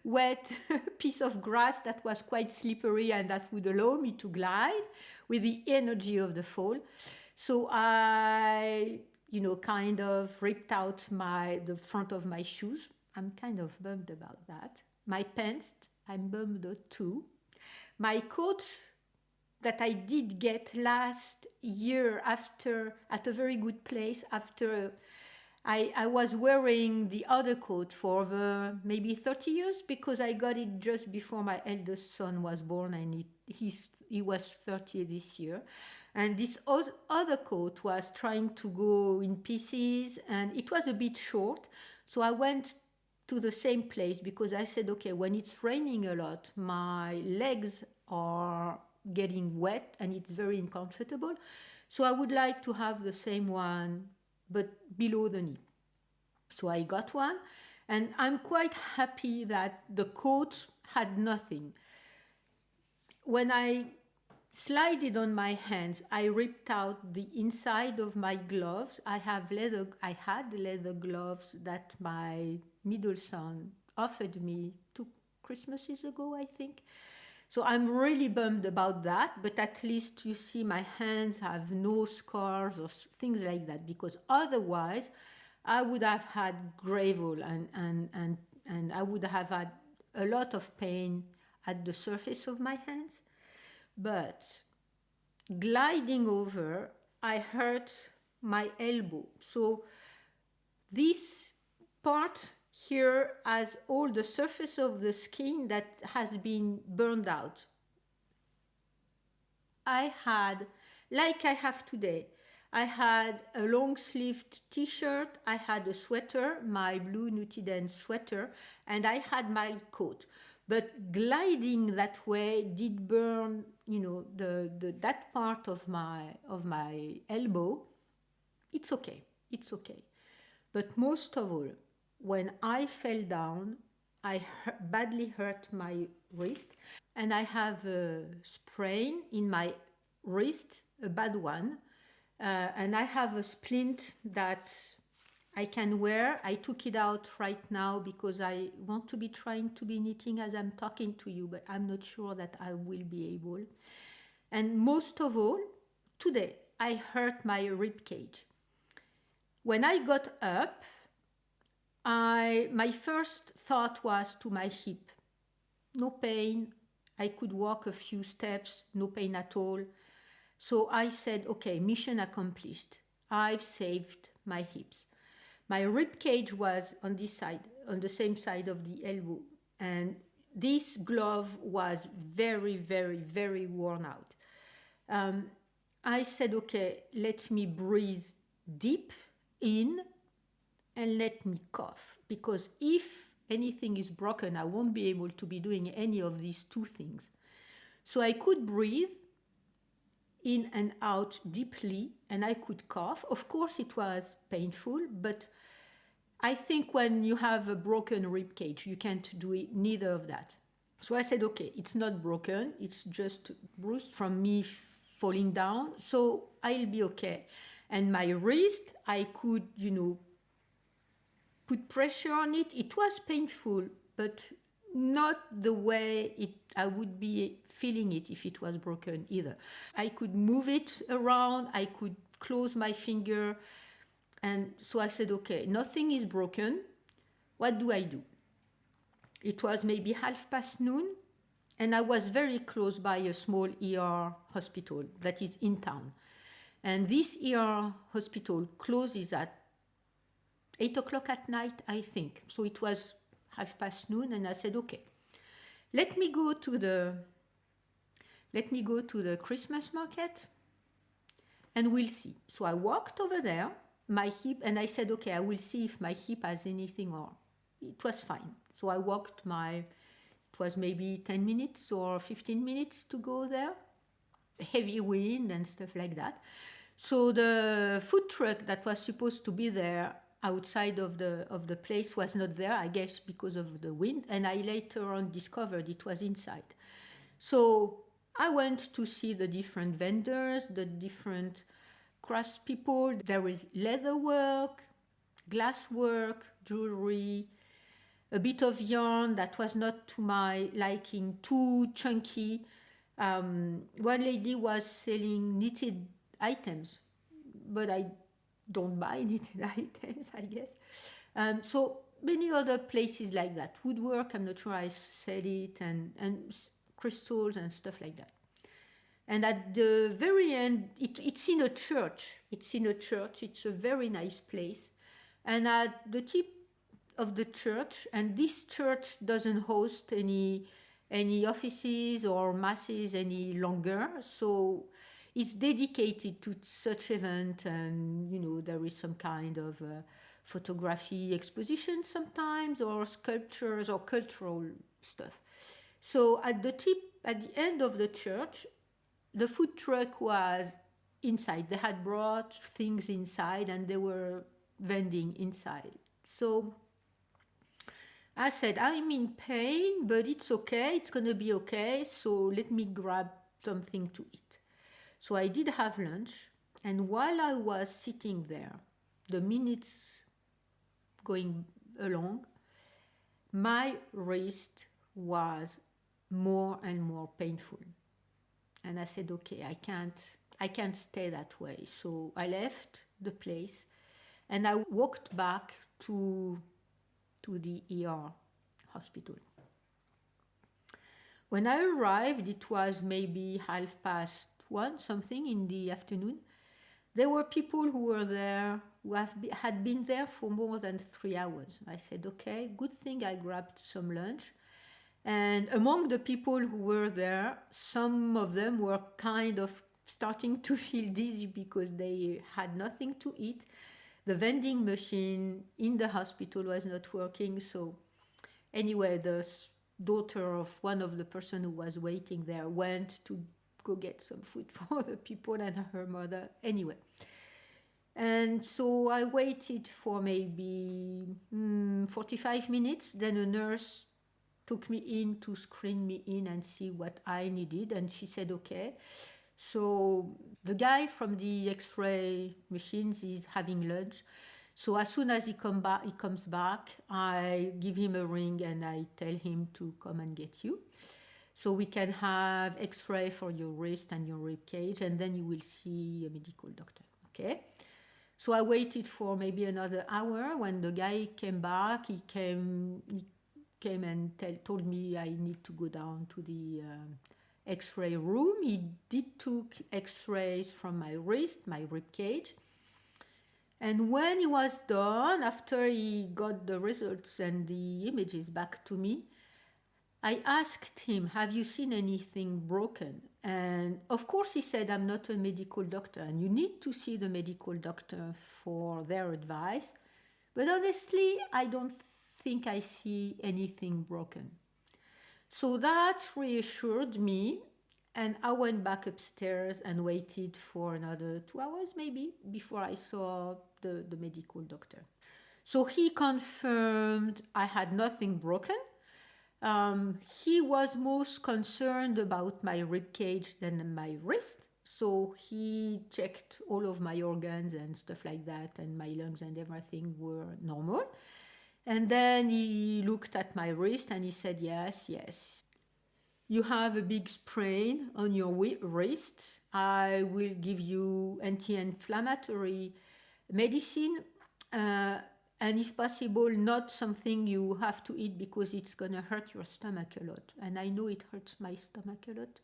wet piece of grass that was quite slippery and that would allow me to glide with the energy of the fall. So I, kind of ripped out the front of my shoes. I'm kind of bummed about that. My pants, I'm bummed too. My coat that I did get last year after at a very good place after I was wearing the other coat for maybe 30 years because I got it just before my eldest son was born and he was 30 this year. And this other coat was trying to go in pieces and it was a bit short. So I went to the same place because I said, okay, when it's raining a lot, my legs are getting wet and it's very uncomfortable. So I would like to have the same one, but below the knee. So I got one, and I'm quite happy that the coat had nothing. When I slid it on my hands, I ripped out the inside of my gloves. I had leather gloves that my middle son offered me 2 Christmases ago, I think. So I'm really bummed about that, but at least you see my hands have no scars or things like that, because otherwise I would have had gravel and I would have had a lot of pain at the surface of my hands. But gliding over, I hurt my elbow. So this part here has all the surface of the skin that has been burned out. I had, like I have today, I had a long sleeved t-shirt, I had a sweater, my blue Nutiden sweater, and I had my coat. But gliding that way did burn, that part of my elbow. It's okay. But most of all, when I fell down, I badly hurt my wrist, and I have a sprain in my wrist, a bad one, and I have a splint that I can wear. I took it out right now because I want to be trying to be knitting as I'm talking to you, but I'm not sure that I will be able. And most of all, today, I hurt my rib cage. When I got up, my first thought was to my hip. No pain. I could walk a few steps, no pain at all. So I said, okay, mission accomplished. I've saved my hips. My rib cage was on this side, on the same side of the elbow. And this glove was very, very, very worn out. I said, okay, let me breathe deep in and let me cough. Because if anything is broken, I won't be able to be doing any of these two things. So I could breathe in and out deeply, and I could cough. Of course, it was painful, but I think when you have a broken rib cage, you can't do it, neither of that. So I said, okay, it's not broken, it's just bruised from me falling down, so I'll be okay. And my wrist, I could, put pressure on it. It was painful, but not the way I would be feeling it if it was broken either. I could move it around, I could close my finger. And so I said, okay, nothing is broken. What do I do? It was maybe noon, and I was very close by a small ER hospital that is in town. And this ER hospital closes at 8 o'clock at night, I think. So it was noon, and I said, okay, let me go to the Christmas market, and we'll see. So I walked over there, my hip, and I said, okay, I will see if my hip has anything, or it was fine. So I walked it was maybe 10 minutes or 15 minutes to go there. heavy wind and stuff like that. So the food truck that was supposed to be there outside of the place was not there, I guess because of the wind, and I later on discovered it was inside. So I went to see the different vendors, the different craftspeople. There is leather work, glass work, jewelry, a bit of yarn that was not to my liking, too chunky. One lady was selling knitted items, but I don't buy knitted items, I guess. So many other places like that. Woodwork, I'm not sure I said it, and crystals and stuff like that. And at the very end, it's in a church. It's in a church. It's a very nice place. And at the tip of the church, and this church doesn't host any offices or masses any longer, so it's dedicated to such event, and there is some kind of photography exposition sometimes, or sculptures or cultural stuff. So at the end of the church, the food truck was inside. They had brought things inside and they were vending inside. So I said, I'm in pain, but it's okay. It's going to be okay. So let me grab something to eat. So I did have lunch. And while I was sitting there, the minutes going along, my wrist was more and more painful. And I said, okay, I can't stay that way. So I left the place and I walked back to the ER hospital. When I arrived, it was maybe 1:30 something in the afternoon. There were people who were there who had been there for more than 3 hours. I said, okay, good thing I grabbed some lunch. And among the people who were there, some of them were kind of starting to feel dizzy because they had nothing to eat. The vending machine in the hospital was not working. So anyway, the daughter of one of the person who was waiting there went to go get some food for the people and her mother. Anyway. And so I waited for maybe 45 minutes. Then a nurse took me in to screen me in and see what I needed. And she said, okay. So the guy from the X-ray machines is having lunch. So as soon as he comes back, I give him a ring and I tell him to come and get you. So we can have X-ray for your wrist and your rib cage, and then you will see a medical doctor. Okay. So I waited for maybe another hour. When the guy came back, he came and told me I need to go down to the X-ray room. He did took X-rays from my wrist, my rib cage. And when he was done, after he got the results and the images back to me, I asked him, have you seen anything broken? And of course he said, I'm not a medical doctor and you need to see the medical doctor for their advice. But honestly, I don't think I see anything broken. So that reassured me, and I went back upstairs and waited for another 2 hours maybe before I saw the medical doctor. So he confirmed I had nothing broken. He was most concerned about my rib cage than my wrist. So he checked all of my organs and stuff like that, and my lungs and everything were normal. And then he looked at my wrist and he said, yes, you have a big sprain on your wrist. I will give you anti-inflammatory medicine, and if possible, not something you have to eat because it's going to hurt your stomach a lot. And I know it hurts my stomach a lot.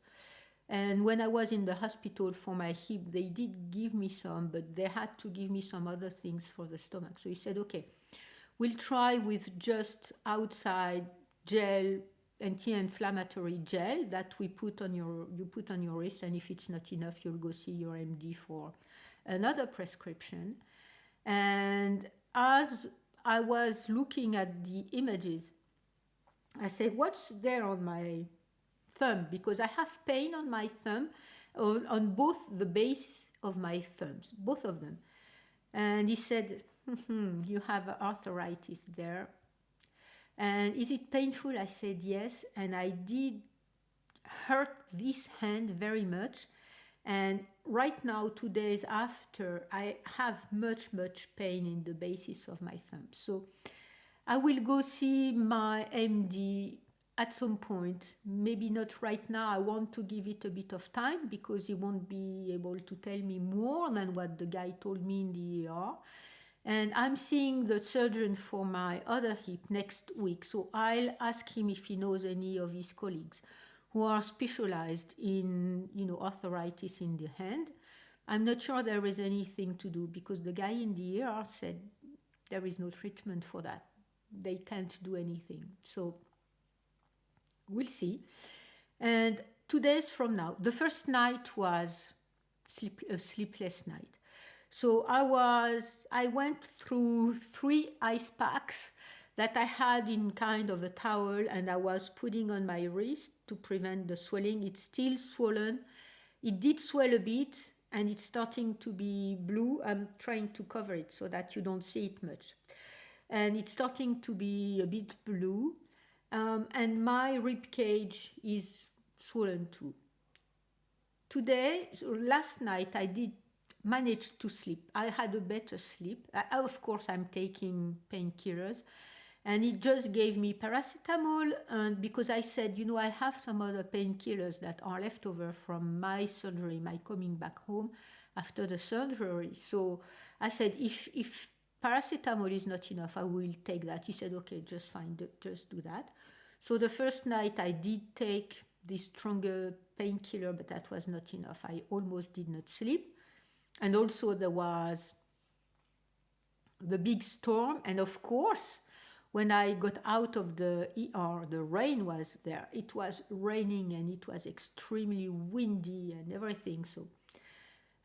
And when I was in the hospital for my hip, they did give me some, but they had to give me some other things for the stomach. So he said, okay, we'll try with just outside gel, anti-inflammatory gel that you put on your wrist, and if it's not enough, you'll go see your MD for another prescription. And as I was looking at the images, I said, what's there on my thumb? Because I have pain on my thumb on both the base of my thumbs, both of them. And he said, you have arthritis there. And is it painful? I said yes. And I did hurt this hand very much. And right now, 2 days after, I have much pain in the basis of my thumb. So I will go see my MD at some point. Maybe not right now. I want to give it a bit of time because he won't be able to tell me more than what the guy told me in the ER. And I'm seeing the surgeon for my other hip next week. So I'll ask him if he knows any of his colleagues who are specialized in, arthritis in the hand. I'm not sure there is anything to do because the guy in the ER said there is no treatment for that. They can't do anything. So we'll see. And 2 days from now, the first night was a sleepless night. So I went through 3 ice packs that I had in kind of a towel, and I was putting on my wrist to prevent the swelling. It's still swollen. It did swell a bit and it's starting to be blue. I'm trying to cover it so that you don't see it much. And it's starting to be a bit blue. And my rib cage is swollen too. Last night, I did manage to sleep. I had a better sleep. Of course, I'm taking painkillers. And it just gave me paracetamol, and because I said, I have some other painkillers that are left over from my surgery, my coming back home after the surgery. So I said, if paracetamol is not enough, I will take that. He said, okay, just fine, just do that. So the first night I did take this stronger painkiller, but that was not enough. I almost did not sleep. And also there was the big storm, and of course, when I got out of the ER, the rain was there. It was raining and it was extremely windy and everything. So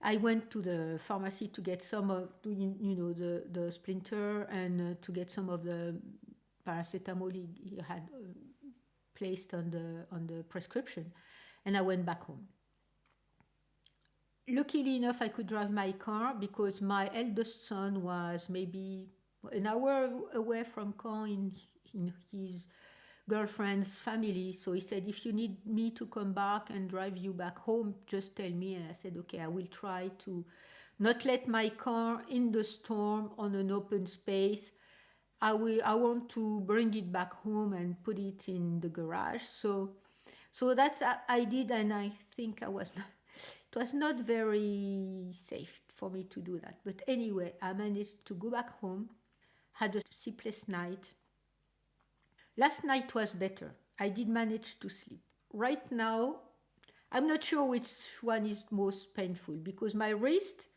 I went to the pharmacy to get some of, the splinter and to get some of the paracetamol he had placed on the prescription. And I went back home. Luckily enough, I could drive my car because my eldest son was maybe an hour away from Caen in his girlfriend's family. So he said, if you need me to come back and drive you back home, just tell me. And I said, okay, I will try to not let my car in the storm on an open space. I want to bring it back home and put it in the garage. So that's I did, and I think it was not very safe for me to do that. But anyway, I managed to go back home, had a sleepless night. Last night was better. I did manage to sleep. Right now, I'm not sure which one is most painful because my wrist,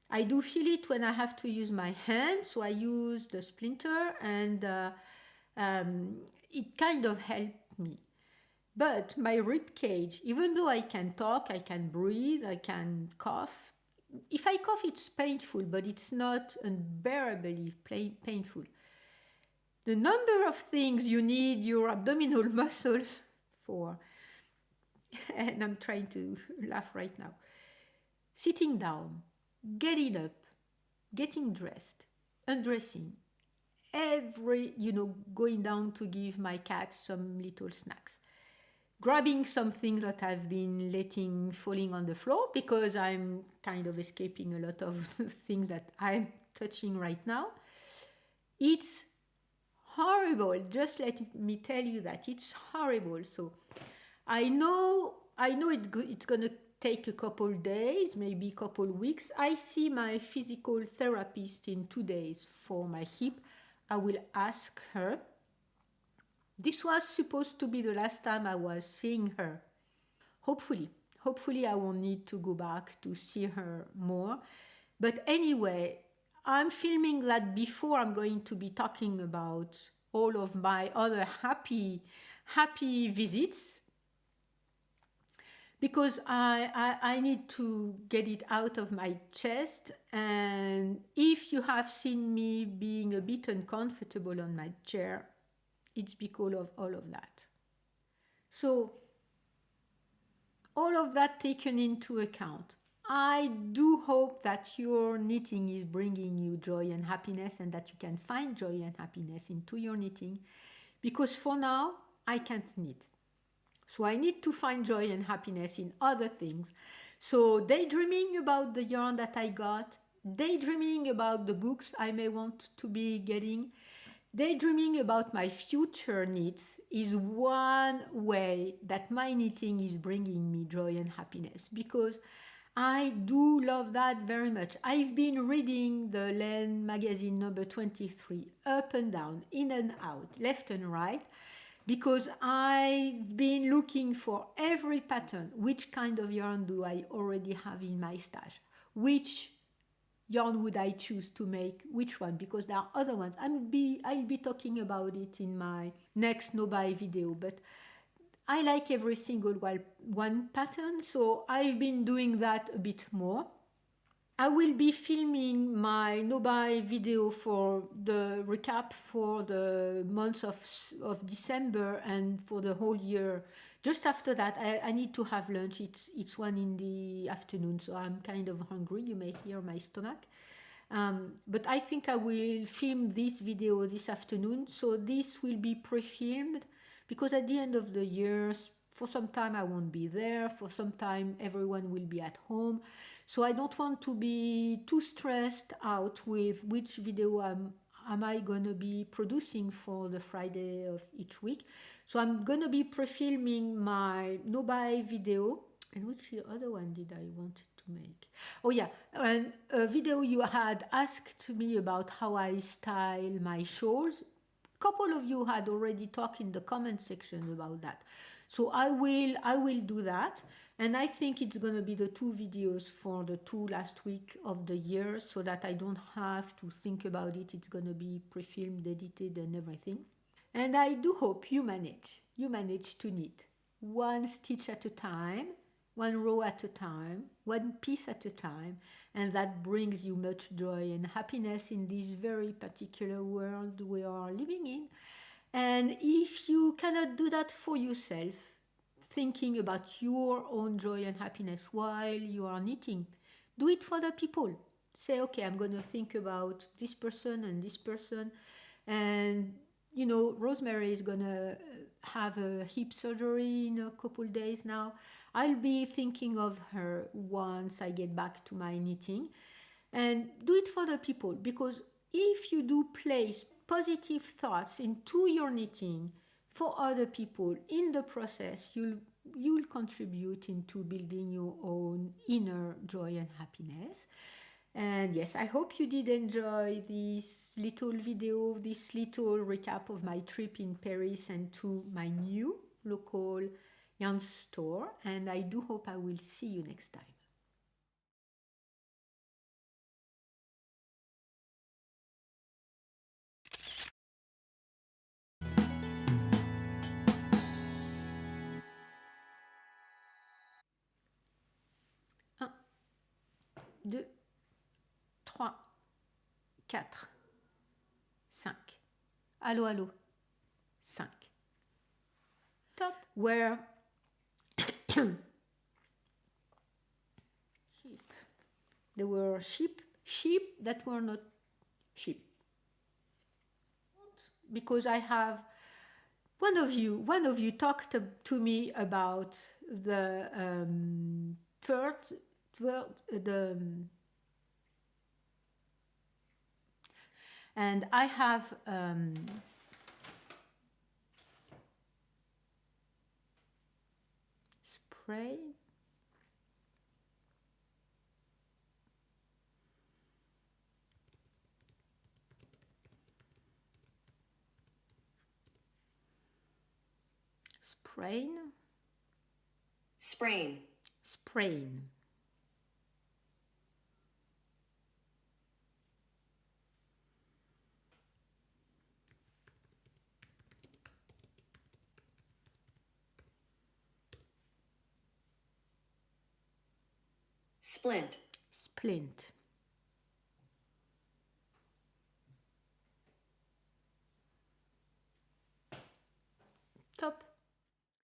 I do feel it when I have to use my hand. So I use the splinter and it kind of helped me. But my rib cage, even though I can talk, I can breathe, I can cough. If I cough, it's painful, but it's not unbearably painful. The number of things you need your abdominal muscles for, and I'm trying to laugh right now. Sitting down, getting up, getting dressed, undressing, going down to give my cat some little snacks. Grabbing something that I've been letting falling on the floor because I'm kind of escaping a lot of things that I'm touching right now. It's horrible. Just let me tell you that it's horrible. So I know it's going to take a couple days, maybe a couple weeks. I see my physical therapist in 2 days for my hip. I will ask her. This was supposed to be the last time I was seeing her. Hopefully I won't need to go back to see her more. But anyway, I'm filming that before I'm going to be talking about all of my other happy visits, because I need to get it out of my chest. And if you have seen me being a bit uncomfortable on my chair, it's because of all of that. So all of that taken into account, I do hope that your knitting is bringing you joy and happiness, and that you can find joy and happiness into your knitting, because for now I can't knit. So I need to find joy and happiness in other things. So daydreaming about the yarn that I got, daydreaming about the books I may want to be getting, daydreaming about my future needs is one way that my knitting is bringing me joy and happiness, because I do love that very much. I've been reading the Len magazine number 23 up and down, in and out, left and right, because I've been looking for every pattern. Which kind of yarn do I already have in my stash? Which yarn would I choose to make which one? Because there are other ones. I'll be talking about it in my next no buy video, but I like every single one pattern, so I've been doing that a bit more. I will be filming my no buy video for the recap for the month of December and for the whole year. Just after that, I need to have lunch. It's 1 in the afternoon, so I'm kind of hungry. You may hear my stomach. But I think I will film this video this afternoon, so this will be pre-filmed, because at the end of the year, for some time I won't be there, for some time everyone will be at home, so I don't want to be too stressed out with which video am I going to be producing for the Friday of each week. So I'm going to be pre-filming my no buy video. And which other one did I want to make? Oh yeah, and a video you had asked me about how I style my shawls. Couple of you had already talked in the comment section about that, so I will do that, and I think it's going to be the 2 videos for the 2 last week of the year, so that I don't have to think about it. It's going to be pre-filmed, edited, and everything. And I do hope you manage to knit one stitch at a time, one row at a time, one piece at a time, and that brings you much joy and happiness in this very particular world we are living in. And if you cannot do that for yourself, thinking about your own joy and happiness while you are knitting, do it for the people. Say, okay, I'm going to think about this person and this person, and Rosemary is gonna have a hip surgery in a couple days now. I'll be thinking of her once I get back to my knitting, and do it for the people, because if you do place positive thoughts into your knitting for other people, in the process you'll contribute into building your own inner joy and happiness. And yes, I hope you did enjoy this little video, this little recap of my trip in Paris and to my new local yarn store. And I do hope I will see you next time. Un, deux, trois, quatre, cinq. Allô, allô. 5. Top. Where sheep. There were sheep that were not sheep. Because I have one of you talked to me about the and I have spray. Sprain. Splint. Splint.